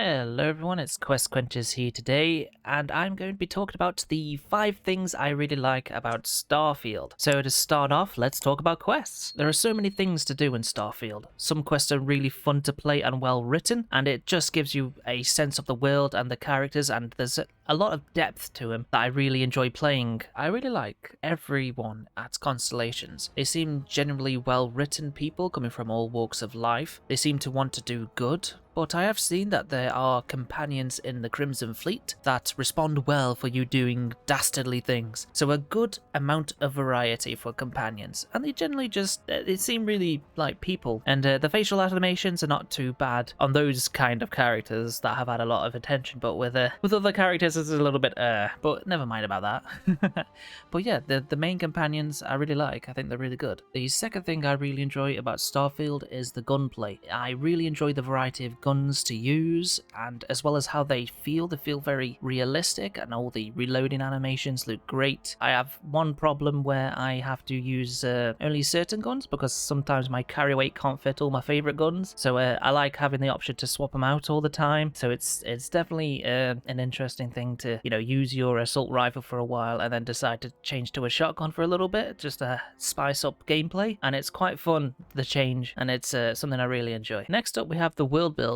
Hello everyone, it's Quest Quenches here today, and I'm going to be talking about the 5 things I really like about Starfield. So to start off, let's talk about quests. There are so many things to do in Starfield. Some quests are really fun to play and well written, and it just gives you a sense of the world and the characters, and there's a lot of depth to them that I really enjoy playing. I really like everyone at Constellations. They seem genuinely well written people coming from all walks of life. They seem to want to do good. But I have seen that there are companions in the Crimson Fleet that respond well for you doing dastardly things. So a good amount of variety for companions. And they generally they seem really like people. And the facial animations are not too bad on those kind of characters that have had a lot of attention. But with other characters it's a little bit but never mind about that. But yeah, the main companions I really like. I think they're really good. The second thing I really enjoy about Starfield is the gunplay. I really enjoy the variety of guns to use, and as well as how they feel very realistic, and all the reloading animations look great. I have one problem where I have to use only certain guns because sometimes my carry weight can't fit all my favorite guns, so I like having the option to swap them out all the time. So it's definitely an interesting thing to use your assault rifle for a while and then decide to change to a shotgun for a little bit just to spice up gameplay, and it's quite fun, the change, and it's something I really enjoy. Next up we have the world building.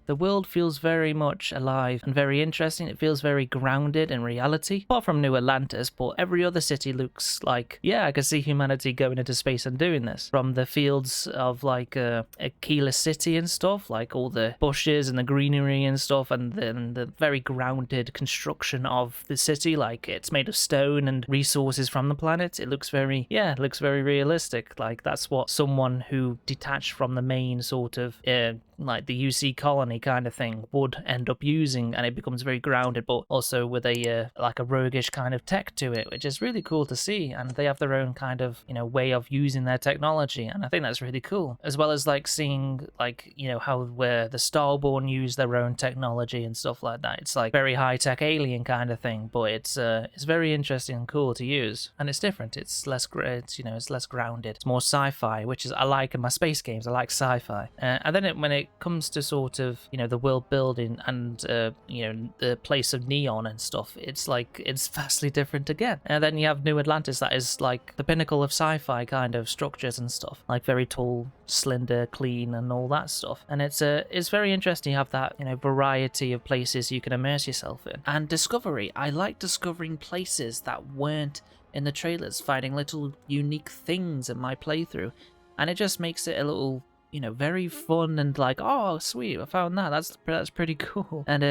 The world feels very much alive and very interesting. It feels very grounded in reality, apart from New Atlantis, but every other city looks like, yeah, I can see humanity going into space and doing this. From the fields of like Aquila City and stuff, like all the bushes and the greenery and stuff, and then the very grounded construction of the city, like it's made of stone and resources from the planet. It looks very, it looks very realistic. Like that's what someone who detached from the main sort of like the UC colony kind of thing would end up using, and it becomes very grounded, but also with a like a roguish kind of tech to it, which is really cool to see. And they have their own kind of way of using their technology, and I think that's really cool. As well as like seeing like how where the Starborn use their own technology and stuff like that. It's like very high tech alien kind of thing, but it's very interesting and cool to use, and it's different. It's less it's less grounded. It's more sci-fi, which is I like in my space games. I like sci-fi, and then when it comes to sort of the world building and the place of neon and stuff, it's like it's vastly different again. And then you have New Atlantis, that is like the pinnacle of sci-fi kind of structures and stuff, like very tall, slender, clean, and all that stuff. And it's very interesting. You have that variety of places you can immerse yourself in. And discovery, I like discovering places that weren't in the trailers, finding little unique things in my playthrough, and it just makes it a little very fun and like, oh sweet, I found that, that's pretty cool. And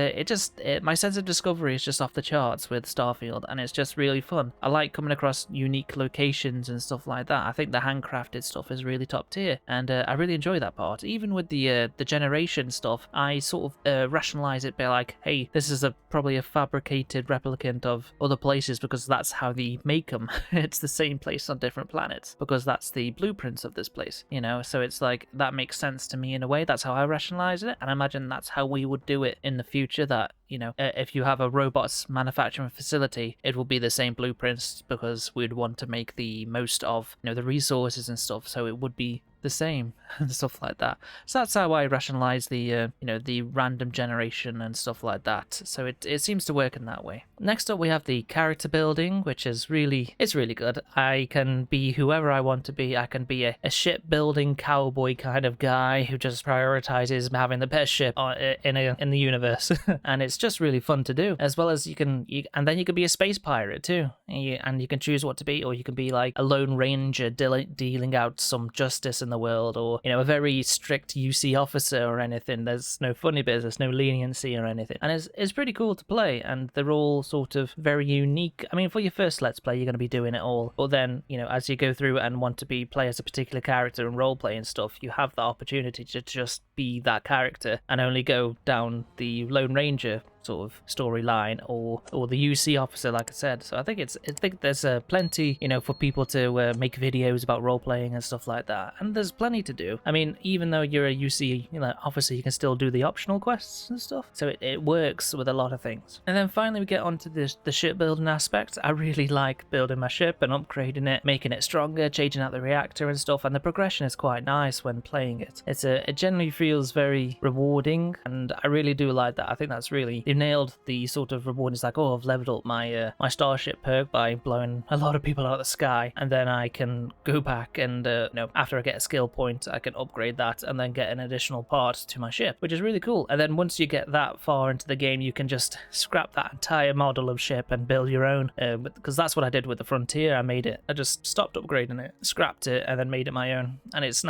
my sense of discovery is just off the charts with Starfield, and it's just really fun. I like coming across unique locations and stuff like that. I think the handcrafted stuff is really top tier, and I really enjoy that part. Even with the generation stuff, I sort of rationalize it by like, hey, this is probably a fabricated replicant of other places because that's how they make them. It's the same place on different planets because that's the blueprints of this place, so it's like that makes sense to me in a way. That's how I rationalize it, and I imagine that's how we would do it in the future, that if you have a robots manufacturing facility, it will be the same blueprints because we'd want to make the most of the resources and stuff, so it would be the same and stuff like that. So that's how I rationalize the the random generation and stuff like that. So it seems to work in that way. Next up we have the character building, which is really good. I can be whoever I want to be. I can be a shipbuilding cowboy kind of guy who just prioritizes having the best ship in the universe. And it's just really fun to do. As well as you can be a space pirate too, and you can choose what to be, or you can be like a lone ranger dealing out some justice in the world, or a very strict UC officer or anything. There's no funny business, no leniency or anything, and it's pretty cool to play, and they're all sort of very unique. I mean, for your first Let's Play you're going to be doing it all, but then as you go through and want to play as a particular character and role play and stuff, you have the opportunity to just be that character and only go down the Lone Ranger sort of storyline or the UC officer, like I said. So I think there's plenty, you know, for people to make videos about role playing and stuff like that, and there's plenty to do. I mean, even though you're a UC, you know, officer, you can still do the optional quests and stuff, so it works with a lot of things. And then finally we get onto the shipbuilding aspect. I really like building my ship and upgrading it, making it stronger, changing out the reactor and stuff, and the progression is quite nice when playing it. It generally feels very rewarding, and I really do like that. I think that's really, they've nailed the sort of reward. It's like, oh, I've leveled up my my starship perk by blowing a lot of people out of the sky, and then I can go back and you know, after I get a skill point, I can upgrade that and then get an additional part to my ship, which is really cool. And then once you get that far into the game, you can just scrap that entire model of ship and build your own, because that's what I did with the Frontier. I just stopped upgrading it, scrapped it, and then made it my own, and it's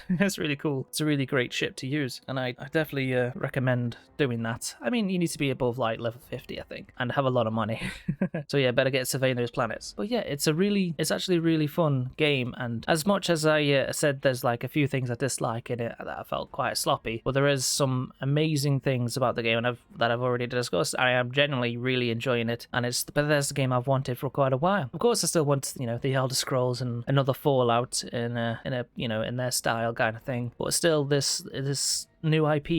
it's really cool. It's a really great ship to use, and I definitely recommend doing that. I mean, you need to be above like level 50, I think, and have a lot of money. So yeah, better get surveying those planets. But yeah, it's actually a really fun game, and as much as I said there's like a few things I dislike in it that I felt quite sloppy, but there is some amazing things about the game, and that I've already discussed. I am generally really enjoying it, and it's the Bethesda game I've wanted for quite a while. Of course, I still want, you know, the Elder Scrolls and another Fallout in a you know, in their style kind of thing, but still this new IP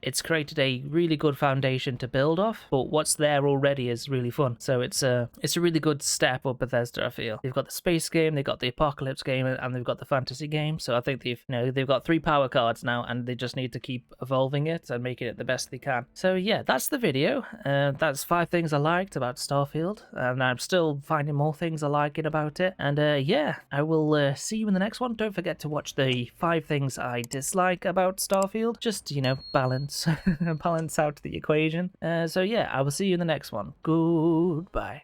it's created a really good foundation to build off, but what's there already is really fun. So it's a really good step up Bethesda, I feel. They've got the space game, they've got the apocalypse game, and they've got the fantasy game. So I think they've got 3 power cards now, and they just need to keep evolving it and making it the best they can. So yeah, that's the video. That's 5 things I liked about Starfield, and I'm still finding more things I like about it. And yeah, I will see you in the next one. Don't forget to watch the 5 things I dislike about Starfield. Just, you know, balance out the equation. So yeah, I will see you in the next one. Goodbye.